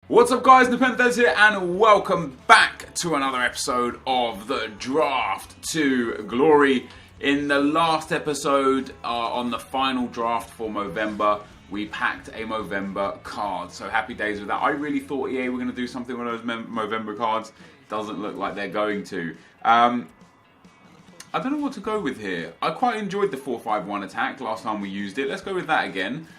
What's up guys, NepentheZ here and welcome back to another episode of the Draft to Glory. In the last episode on the final draft for Movember, we packed a Movember card. So happy days with that. I really thought EA were going to do something with those Movember cards. Doesn't look like they're going to. I don't know what to go with here. I quite enjoyed the 4-5-1 attack last time we used it. Let's go with that again.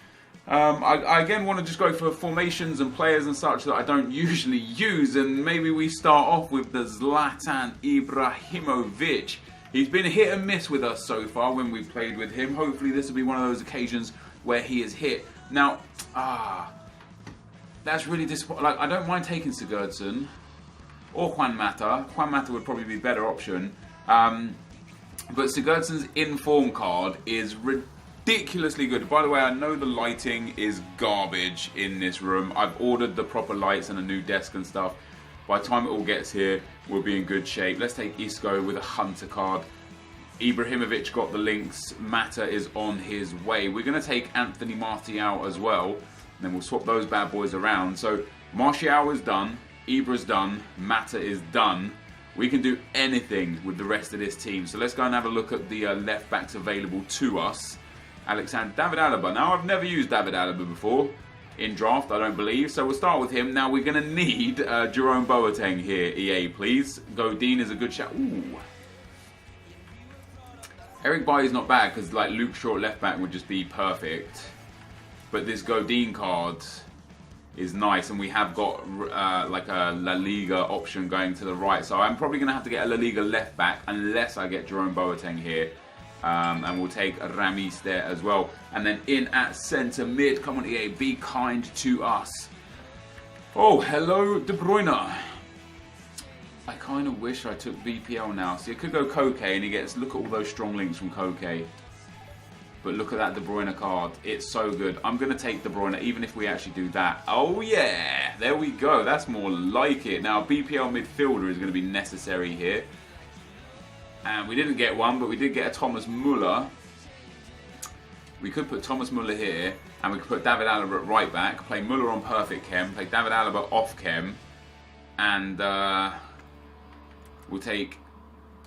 I again want to just go for formations and players and such that I don't usually use, and maybe we start off with the Zlatan Ibrahimovic. He's been hit and miss with us so far when we've played with him. Hopefully this will be one of those occasions where he is hit. Now, that's really disappointing. Like, I don't mind taking Sigurdsson or Juan Mata. Juan Mata would probably be a better option. But Sigurdsson's in-form card is ridiculously good. By the way, I know the lighting is garbage in this room. I've ordered the proper lights and a new desk and stuff. By the time it all gets here, we'll be in good shape. Let's take Isco with a Hunter card. Ibrahimovic got the links. Mata is on his way. We're going to take Anthony Martial as well. And then we'll swap those bad boys around. So Martial is done. Ibra's done. Mata is done. We can do anything with the rest of this team. So let's go and have a look at the left backs available to us. David Alaba. Now, I've never used David Alaba before in draft, I don't believe. So we'll start with him. Now, we're going to need Jerome Boateng here, EA, please. Godin is a good shout. Ooh. Eric Bailly's not bad because, like, Luke Shaw left back would just be perfect. But this Godin card is nice, and we have got like a La Liga option going to the right. So I'm probably going to have to get a La Liga left back unless I get Jerome Boateng here. And we'll take Ramis there as well. And then in at centre mid, come on EA, be kind to us. Oh, hello De Bruyne. I kind of wish I took BPL now. So you could go Koke and he gets, look at all those strong links from Koke. But look at that De Bruyne card. It's so good. I'm going to take De Bruyne even if we actually do that. Oh yeah, there we go. That's more like it. Now BPL midfielder is going to be necessary here. And we didn't get one, but we did get a Thomas Muller. We could put Thomas Muller here, and we could put David Alaba at right back, play Muller on perfect chem, play David Alaba off chem, and we'll take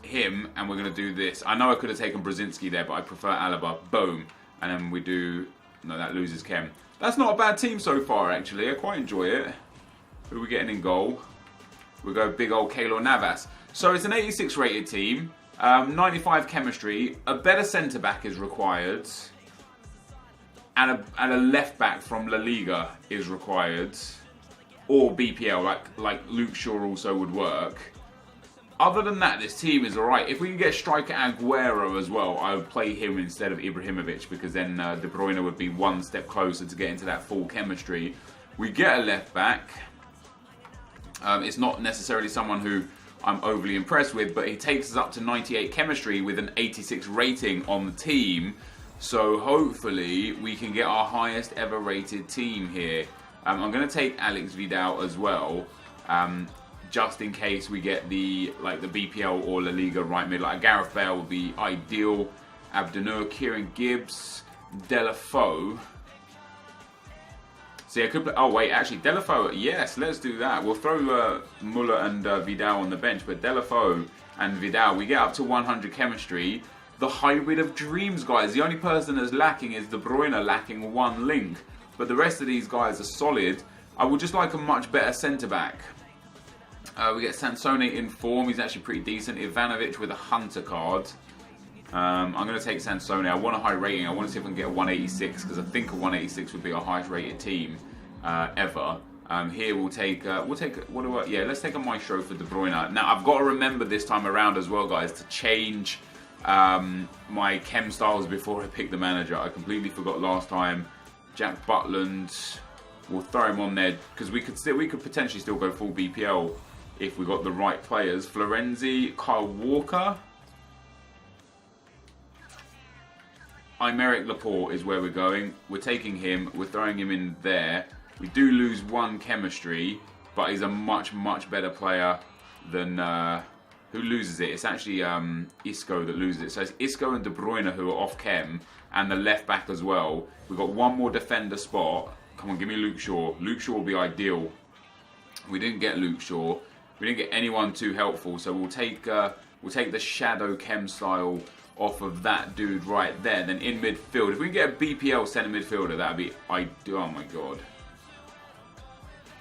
him, and we're going to do this. I know I could have taken Brzezinski there, but I prefer Alaba. Boom. And then we do... No, that loses chem. That's not a bad team so far, actually. I quite enjoy it. Who are we getting in goal? We'll go big old Keylor Navas. So it's an 86 rated team. 95 chemistry, a better centre-back is required, and a left-back from La Liga is required, or BPL, like Luke Shaw also would work. Other than that, this team is alright. If we can get striker Aguero as well, I would play him instead of Ibrahimovic, because then De Bruyne would be one step closer to getting to that full chemistry. We get a left-back. It's not necessarily someone who I'm overly impressed with, but he takes us up to 98 chemistry with an 86 rating on the team. So hopefully we can get our highest ever rated team here. I'm going to take Alex Vidal as well, just in case we get the BPL or La Liga right mid. Like Gareth Bale would be ideal. Abdenur, Kieran Gibbs, Deulofeu. See, I could play, oh wait, actually, Deulofeu, yes, let's do that. We'll throw Muller and Vidal on the bench, but Deulofeu and Vidal, we get up to 100 chemistry. The hybrid of dreams, guys. The only person that's lacking is De Bruyne, lacking one link. But the rest of these guys are solid. I would just like a much better centre-back. We get Sansone in form. He's actually pretty decent. Ivanovic with a Hunter card. I'm going to take Sansone. I want a high rating. I want to see if I can get a 186, because I think a 186 would be our highest rated team ever. Here we'll take let's take a Maestro for De Bruyne. Now I've got to remember this time around as well, guys, to change my chem styles before I pick the manager. I completely forgot last time. Jack Butland, we'll throw him on there because we could potentially still go full BPL if we got the right players. Florenzi, Kyle Walker. Aymeric Laporte is where we're going. We're taking him. We're throwing him in there. We do lose one chemistry, but he's a much, much better player than... who loses it? It's actually Isco that loses it. So it's Isco and De Bruyne who are off chem, and the left back as well. We've got one more defender spot. Come on, give me Luke Shaw. Luke Shaw will be ideal. We didn't get Luke Shaw. We didn't get anyone too helpful, so we'll take the Shadow Chem style off of that dude right there. Then in midfield, if we can get a BPL centre midfielder, that'd be ideal. Oh my god.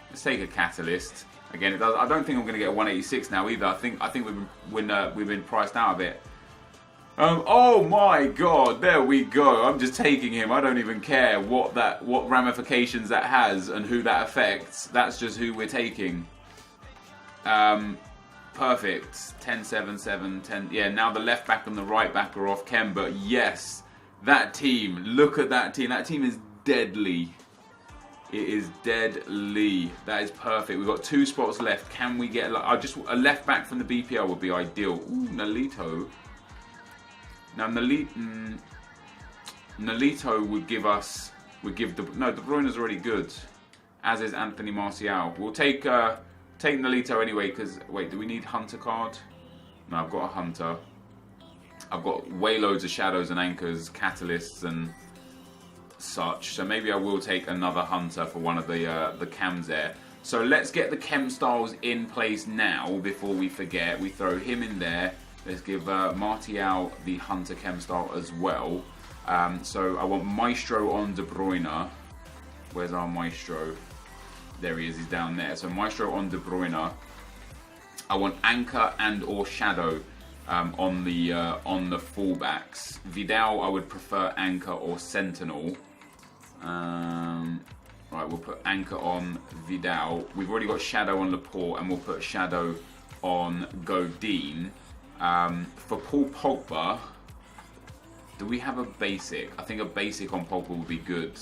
Let's take a Catalyst. Again, I don't think I'm going to get a 186 now either. I think we've been priced out of it. Oh my god, there we go. I'm just taking him. I don't even care what ramifications that has and who that affects. That's just who we're taking. Perfect. 10-7-7, 10. Yeah, now the left back and the right back are off Chem, but yes, that team. Look at that team. That team is deadly. It is deadly. That is perfect. We've got 2 spots left. Can we get just a left back from the BPL would be ideal. Ooh, Nolito. Now Nolito would give De Bruyne's already good, as is Anthony Martial. We'll take Nolito anyway, because wait, do we need Hunter card? No, I've got a Hunter. I've got way loads of shadows and anchors, catalysts and such. So maybe I will take another Hunter for one of the cams there. So let's get the chem styles in place now before we forget. We throw him in there. Let's give Martial the Hunter chem style as well. So I want Maestro on De Bruyne. Where's our Maestro? There he is, he's down there. So Maestro on De Bruyne. I want Anchor and or Shadow on the fullbacks. Vidal, I would prefer Anchor or Sentinel. Right, we'll put Anchor on Vidal. We've already got Shadow on Laporte, and we'll put Shadow on Godin. For Paul Pogba, do we have a basic? I think a basic on Pogba would be good.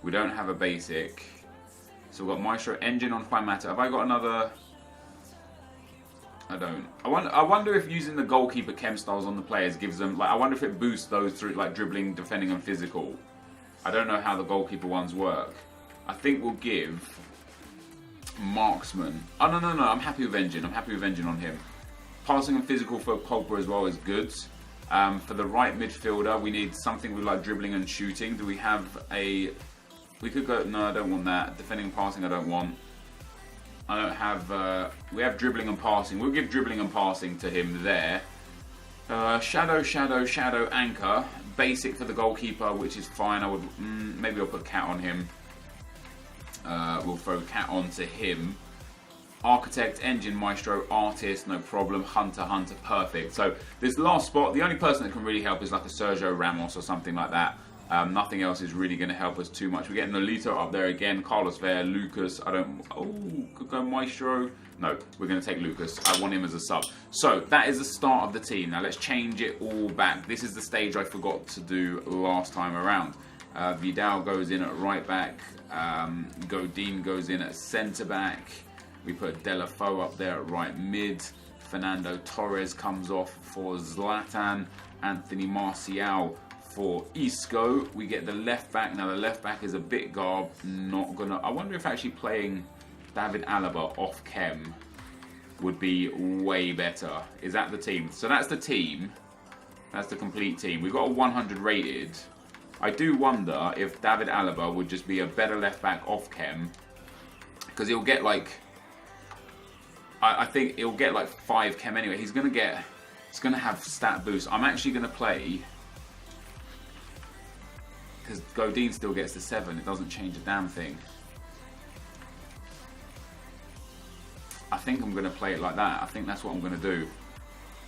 We don't have a basic. So we've got Maestro, Engine on Juan Mata. Have I got another? I don't. I wonder if using the goalkeeper chem styles on the players gives them, I wonder if it boosts those through dribbling, defending and physical. I don't know how the goalkeeper ones work. I think we'll give Marksman. Oh no, I'm happy with Engine. I'm happy with Engine on him. Passing and physical for Pogba as well is good. For the right midfielder, we need something with dribbling and shooting. Do we have a... We could go... No, I don't want that. Defending and passing I don't want. I don't have... we have dribbling and passing. We'll give dribbling and passing to him there. Shadow, Anchor. Basic for the goalkeeper, which is fine. I would... maybe I'll put Cat on him. We'll throw Cat on to him. Architect, Engine, Maestro, Artist, no problem. Hunter, perfect. So this last spot, the only person that can really help is like a Sergio Ramos or something like that. Nothing else is really going to help us too much. We're getting Nolito up there again. Carlos Vela, Lucas. I don't... Oh, could go Maestro. No, we're going to take Lucas. I want him as a sub. So that is the start of the team. Now let's change it all back. This is the stage I forgot to do last time around. Vidal goes in at right back. Godin goes in at centre back. We put Delafeu up there at right mid. Fernando Torres comes off for Zlatan. Anthony Martial for Isco. We get the left back. Now the left back is a bit garb. Not gonna... I wonder if actually playing David Alaba off chem would be way better. Is that the team? So that's the team. That's the complete team. We've got a 100 rated. I do wonder if David Alaba would just be a better left back off chem. Because he'll get I think he'll get 5 chem anyway. He's going to have stat boost. I'm actually going to play, because Godin still gets the 7. It doesn't change a damn thing. I think I'm going to play it like that. I think that's what I'm going to do.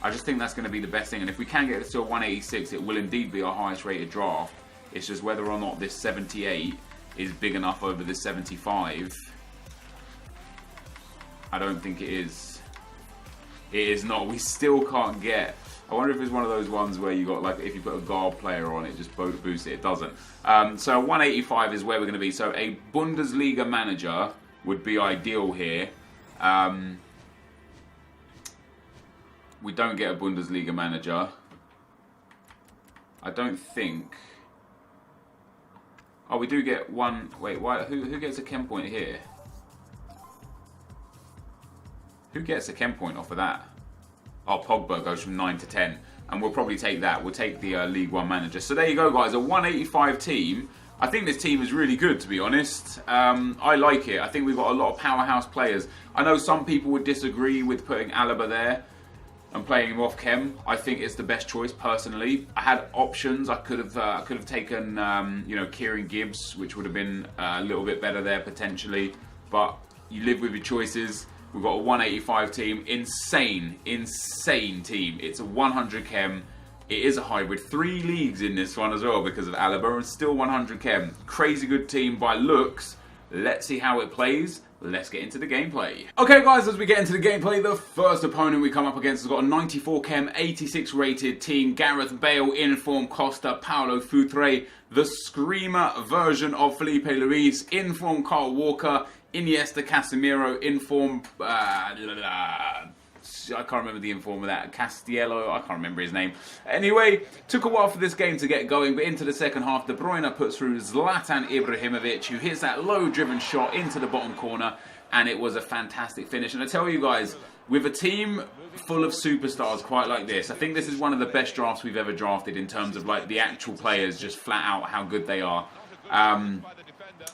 I just think that's going to be the best thing. And if we can get it to a 186, it will indeed be our highest rated draft. It's just whether or not this 78 is big enough over this 75. I don't think it is. It is not. We still can't get... I wonder if it's one of those ones where you got if you put a guard player on it, just boost it. It doesn't. So 185 is where we're going to be. So a Bundesliga manager would be ideal here. We don't get a Bundesliga manager. I don't think... Oh, we do get one... Wait, why? Who gets a chem point here? Who gets a chem point off of that? Oh, Pogba goes from 9 to 10. And we'll probably take that. We'll take the League One manager. So there you go, guys. A 185 team I think this team is really good, to be honest. I like it. I think we've got a lot of powerhouse players. I know some people would disagree with putting Alaba there and playing him off Kem. I think it's the best choice personally. I had options. I could have taken you know, Kieran Gibbs, which would have been a little bit better there potentially. But you live with your choices. We've got a 185 team. Insane team. It's a 100 Kem. It is a hybrid. 3 leagues in this one as well because of Alaba, and still 100 Kem. Crazy good team by looks. Let's see how it plays. Let's get into the gameplay. Okay guys, as we get into the gameplay, the first opponent we come up against has got a 94 Chem, 86 rated team. Gareth Bale, Inform Costa, Paulo Futre, the Screamer version of Felipe Luis, Inform Carl Walker, Iniesta Casemiro, Inform... I can't remember the inform of that. Castiello, I can't remember his name. Anyway, took a while for this game to get going, but into the second half, De Bruyne puts through Zlatan Ibrahimovic, who hits that low-driven shot into the bottom corner, and it was a fantastic finish. And I tell you guys, with a team full of superstars quite like this, I think this is one of the best drafts we've ever drafted in terms of like the actual players, just flat out how good they are.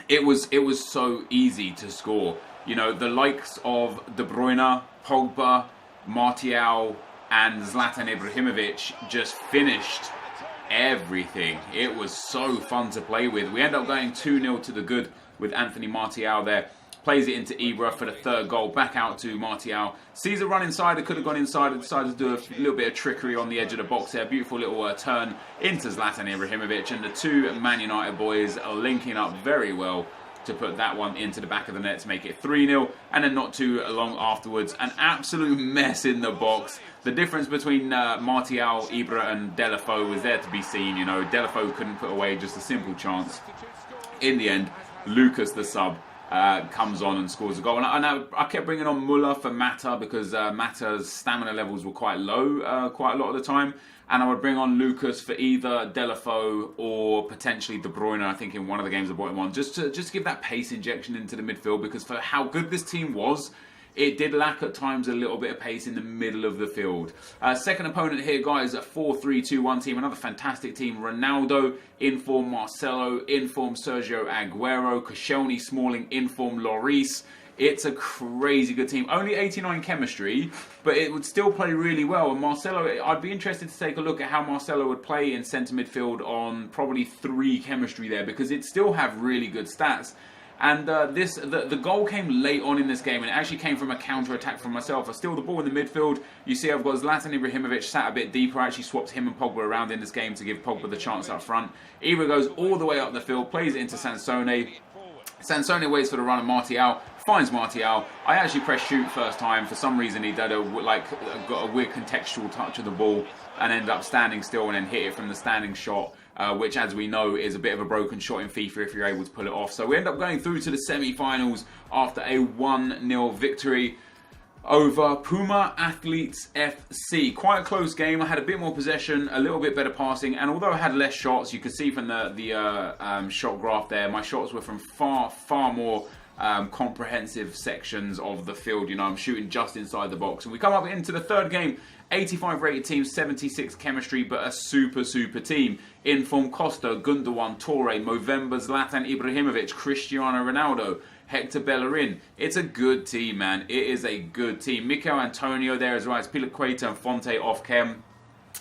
It was so easy to score. You know, the likes of De Bruyne, Pogba, Martial and Zlatan Ibrahimovic just finished everything. It was so fun to play with. We end up going 2-0 to the good with Anthony Martial there. Plays it into Ibra for the third goal. Back out to Martial. Sees a run inside. It could have gone inside. Decided to do a little bit of trickery on the edge of the box there. Beautiful little turn into Zlatan Ibrahimovic. And the two Man United boys are linking up very well to put that one into the back of the net to make it 3-0, and then not too long afterwards, an absolute mess in the box. The difference between Martial, Ibra and Deulofeu was there to be seen. You know, Deulofeu couldn't put away just a simple chance. In the end, Lucas, the sub, comes on and scores a goal. And I kept bringing on Muller for Mata because Mata's stamina levels were quite low quite a lot of the time. And I would bring on Lucas for either Deulofeu or potentially De Bruyne. I think in one of the games I brought him on just to give that pace injection into the midfield, because for how good this team was, it did lack at times a little bit of pace in the middle of the field. Second opponent here, guys, a 4-3-2-1 team. Another fantastic team. Ronaldo, Inform Marcelo, Inform Sergio Aguero, Koscielny, Smalling, Inform Lloris. It's a crazy good team. Only 89 chemistry, but it would still play really well. And Marcelo, I'd be interested to take a look at how Marcelo would play in centre midfield on probably 3 chemistry there, because it'd still have really good stats. And the goal came late on in this game, and it actually came from a counter-attack from myself. I steal the ball in the midfield. You see I've got Zlatan Ibrahimovic sat a bit deeper. I actually swapped him and Pogba around in this game to give Pogba the chance up front. Ibra goes all the way up the field, plays it into Sansone. Sansone waits for the run of Martial, finds Martial. I actually pressed shoot first time. For some reason he did got a weird contextual touch of the ball and ended up standing still and then hit it from the standing shot, which, as we know, is a bit of a broken shot in FIFA if you're able to pull it off. So we end up going through to the semi-finals after a 1-0 victory over Puma Athletes FC. Quite a close game. I had a bit more possession, a little bit better passing, and although I had less shots, you could see from the shot graph there, my shots were from far more comprehensive sections of the field. You know, I'm shooting just inside the box. And we come up into the third game. 85 rated team, 76 chemistry, but a super team. Inform Costa, Gundogan, Torre, Movember, Zlatan Ibrahimovic, Cristiano Ronaldo, Hector Bellerin. It's a good team, man. It is a good team. Mikel Antonio there as well. It's Pilaqueta and Fonte off Chem.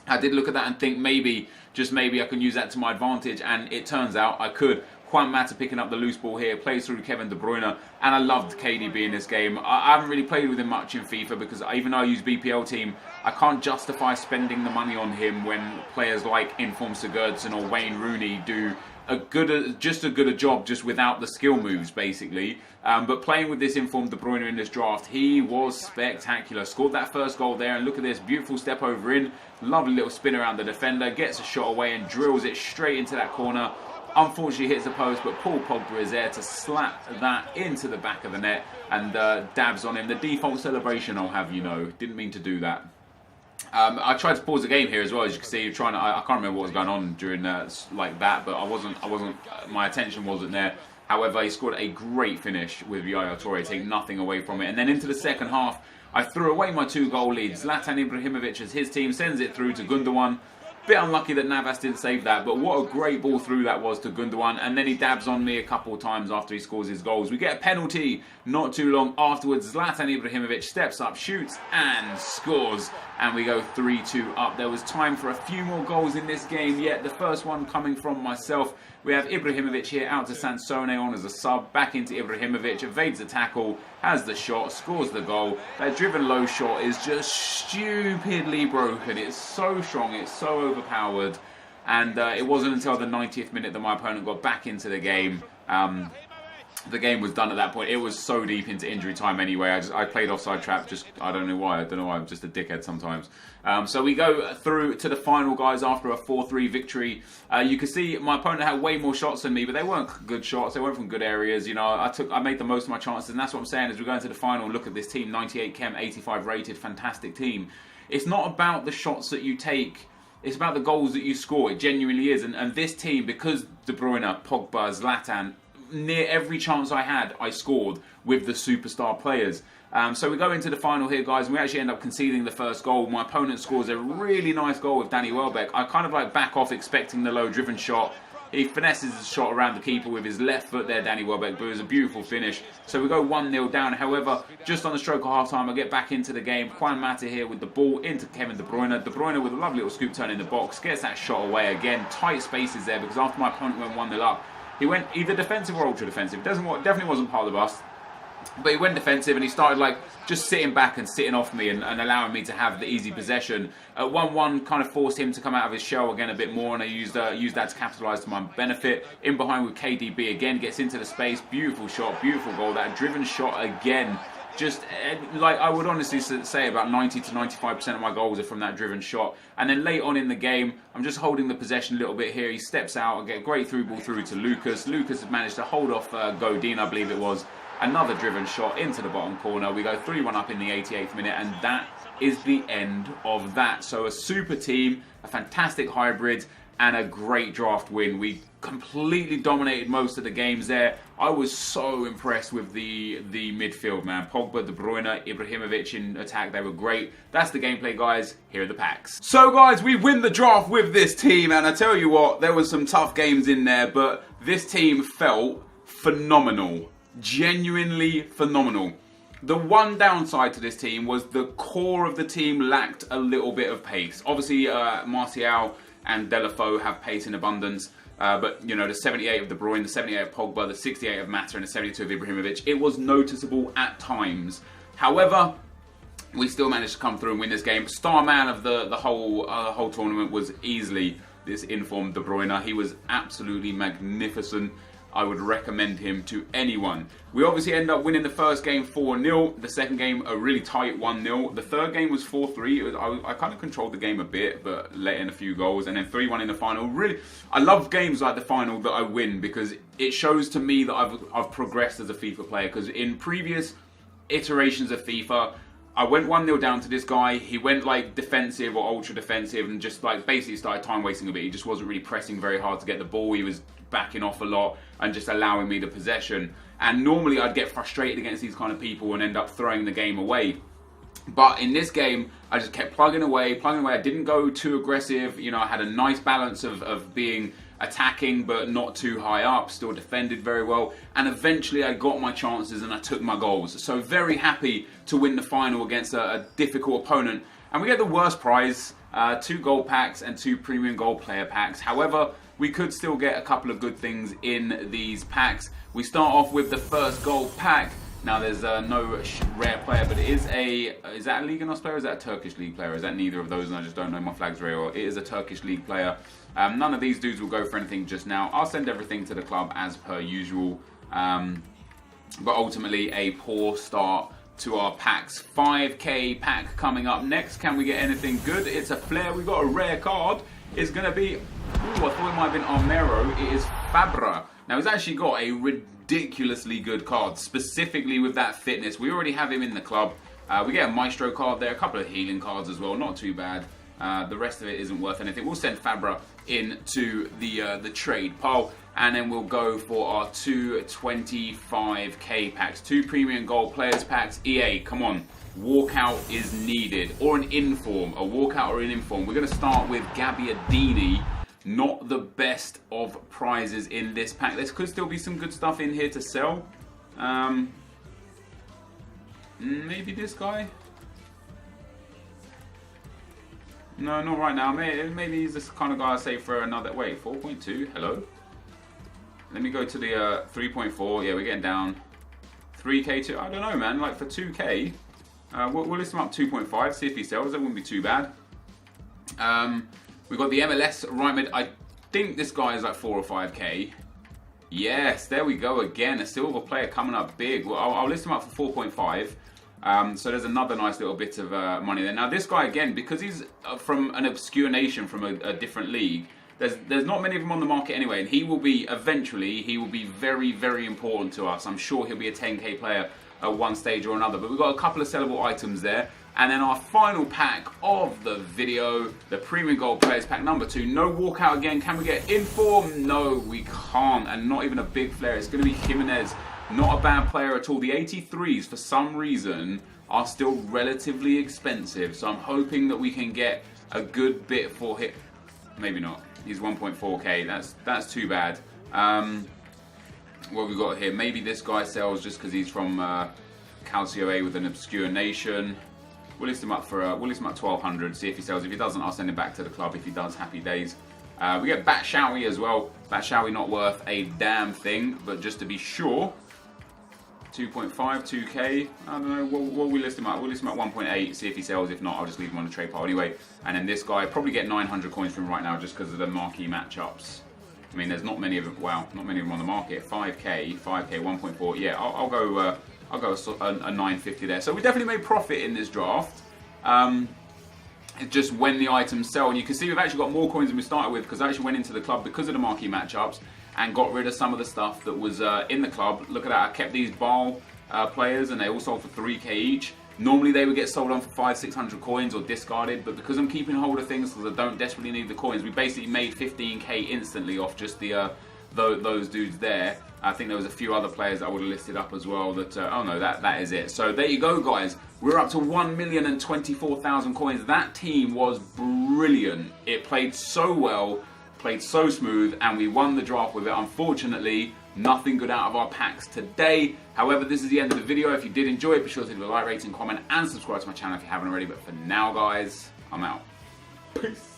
I did look at that and think maybe, just maybe, I can use that to my advantage, and it turns out I could. Juan Mata picking up the loose ball here, plays through Kevin De Bruyne, and I loved KDB in this game. I haven't really played with him much in FIFA because even though I use BPL team, I can't justify spending the money on him when players like Inform Sigurdsson or Wayne Rooney do just as good a job just without the skill moves, basically. But playing with this Inform De Bruyne in this draft, he was spectacular. Scored that first goal there, and look at this beautiful step over in, lovely little spin around the defender, gets a shot away and drills it straight into that corner. Unfortunately hits the post, but Paul Pogba is there to slap that into the back of the net and dabs on him. The default celebration, I'll have you know. Didn't mean to do that. I tried to pause the game here as well, as you can see. I can't remember what was going on during like that, but I wasn't. My attention wasn't there. However, he scored a great finish with Yaya Toure, taking nothing away from it. And then into the second half, I threw away my 2-goal lead. Zlatan Ibrahimovic as his team sends it through to Gundogan. Bit unlucky that Navas didn't save that, but what a great ball through that was to Gundogan, and then he dabs on me a couple of times after he scores his goals. We get a penalty not too long afterwards. Zlatan Ibrahimovic steps up, shoots and scores, and we go 3-2 up. There was time for a few more goals in this game, yet the first one coming from myself. We have Ibrahimovic here out to Sansone on as a sub, back into Ibrahimovic, evades the tackle, has the shot, scores the goal. That driven low shot is just stupidly broken. It's so strong, it's so overpowered, and it wasn't until the 90th minute that my opponent got back into the game. The game was done at that point. It was so deep into injury time anyway. I played offside trap. I don't know why. I'm just a dickhead sometimes. So we go through to the final, guys, after a 4-3 victory. You can see my opponent had way more shots than me, but they weren't good shots. They weren't from good areas. You know, I made the most of my chances, and that's what I'm saying as we go into the final. Look at this team: 98 chem, 85 rated, fantastic team. It's not about the shots that you take. It's about the goals that you score. It genuinely is. And this team, because De Bruyne, Pogba, Zlatan, near every chance I had, I scored with the superstar players. So we go into the final here, guys, and we actually end up conceding the first goal. My opponent scores a really nice goal with Danny Welbeck. I kind of like back off expecting the low-driven shot. He finesses the shot around the keeper with his left foot there, Danny Welbeck, but it was a beautiful finish. So we go 1-0 down. However, just on the stroke of half-time, I get back into the game. Juan Mata here with the ball into Kevin De Bruyne. De Bruyne with a lovely little scoop turn in the box, gets that shot away again. Tight spaces there, because after my opponent went 1-0 up, he went either defensive or ultra-defensive. Definitely wasn't part of the bus. But he went defensive and he started like just sitting back and sitting off me and allowing me to have the easy possession. At 1-1 kind of forced him to come out of his shell again a bit more, and I used that to capitalise to my benefit. In behind with KDB again, gets into the space. Beautiful shot, beautiful goal. That driven shot again. Just like I would honestly say about 90 to 95% of my goals are from that driven shot. And then late on in the game, I'm just holding the possession a little bit here. He steps out, I get a great through ball through to Lucas. Lucas has managed to hold off Godin, I believe it was. Another driven shot into the bottom corner. We go 3-1 up in the 88th minute, and that is the end of that. So a super team, a fantastic hybrid, and a great draft win. We completely dominated most of the games there. I was so impressed with the midfield, man. Pogba, De Bruyne, Ibrahimovic in attack, they were great. That's the gameplay, guys. Here are the packs. So, guys, we win the draft with this team, and I tell you what, there was some tough games in there, but this team felt phenomenal. Genuinely phenomenal. The one downside to this team was the core of the team lacked a little bit of pace. Obviously, Martial and Delafeu have pace in abundance, but you know, the 78 of De Bruyne, the 78 of Pogba, the 68 of Mata, and the 72 of Ibrahimovic, it was noticeable at times. However, we still managed to come through and win this game. Star man of the whole tournament was easily this informed De Bruyne. He was absolutely magnificent. I would recommend him to anyone. We obviously end up winning the first game 4-0. The second game, a really tight 1-0. The third game was 4-3. I kind of controlled the game a bit, but let in a few goals. And then 3-1 in the final. Really, I love games like the final that I win, because it shows to me that I've progressed as a FIFA player. Because in previous iterations of FIFA, I went 1-0 down to this guy. He went like defensive or ultra defensive and just like basically started time wasting a bit. He just wasn't really pressing very hard to get the ball. He was backing off a lot and just allowing me the possession. And normally I'd get frustrated against these kind of people and end up throwing the game away. But in this game, I just kept plugging away. I didn't go too aggressive. You know, I had a nice balance of being attacking but not too high up, still defended very well, and eventually I got my chances and I took my goals. So very happy to win the final against a difficult opponent. And we get the worst prize, 2 gold packs and 2 premium gold player packs. However, we could still get a couple of good things in these packs. We start off with the first gold pack. Now there's no rare player, but it is is that a Liga NOS player or is that a Turkish league player? Is that neither of those and I just don't know my flags very well? It is a Turkish league player. None of these dudes will go for anything just now. I'll send everything to the club as per usual. But ultimately a poor start to our packs. 5k pack coming up next. Can we get anything good? It's a flare. We've got a rare card. It's going to be... Ooh, I thought it might have been Armero. It is Fabra. Now he's actually got a ridiculously good card, specifically with that fitness. We already have him in the club. We get a Maestro card there, a couple of healing cards as well, not too bad. The rest of it isn't worth anything. We'll send Fabra into the trade pile. And then we'll go for our 2 25k packs. 2 premium gold players packs. EA, come on. Walkout is needed. Or an inform. A walkout or an inform. We're going to start with Gabbiadini. Not the best of prizes in this pack. There could still be some good stuff in here to sell. Maybe this guy? No, not right now. Maybe he's this kind of guy I say for another... Wait, 4.2? Hello? Let me go to the 3.4. Yeah, we're getting down. 3k to... I don't know, man. Like for 2k, we'll list him up 2.5. See if he sells. That wouldn't be too bad. We've got the MLS right mid. I think this guy is like 4 or 5k. Yes, there we go again. A silver player coming up big. Well, I'll list him up for 4.5. So there's another nice little bit of money there. Now this guy again, because he's from an obscure nation, from a different league, there's not many of them on the market anyway, and he will be, eventually, he will be very, very important to us. I'm sure he'll be a 10k player at one stage or another. But we've got a couple of sellable items there. And then our final pack of the video, the Premium Gold Players Pack number 2. No walkout again. Can we get inform? No, we can't. And not even a big flare. It's going to be Jimenez. Not a bad player at all. The 83s, for some reason, are still relatively expensive. So I'm hoping that we can get a good bit for him. Maybe not. He's 1.4k. That's too bad. What have we got here? Maybe this guy sells just because he's from Calcio A with an obscure nation. We'll list him up for 1,200. See if he sells. If he doesn't, I'll send him back to the club. If he does, happy days. We get Batshuayi as well. Batshuayi not worth a damn thing, but just to be sure, 2.5, 2k. I don't know. What we list him up? We'll list him at 1.8. See if he sells. If not, I'll just leave him on the trade pile anyway. And then this guy, probably get 900 coins from him right now just because of the marquee matchups. I mean, there's not many of them. Wow, not many of them on the market. 5k, 1.4. Yeah, I'll go a 950 there. So we definitely made profit in this draft. It's just when the items sell, and you can see we've actually got more coins than we started with because I actually went into the club because of the marquee matchups and got rid of some of the stuff that was in the club. Look at that, I kept these Ball players and they all sold for 3k each. Normally they would get sold on for 500-600 coins or discarded, but because I'm keeping hold of things because I don't desperately need the coins, we basically made 15k instantly off just the those dudes there. I think there was a few other players that I would have listed up as well that, oh no, that is it. So there you go, guys. We're up to 1,024,000 coins. That team was brilliant. It played so well, played so smooth, and we won the draft with it. Unfortunately, nothing good out of our packs today. However, this is the end of the video. If you did enjoy it, be sure to leave a like, rating, comment, and subscribe to my channel if you haven't already. But for now, guys, I'm out. Peace.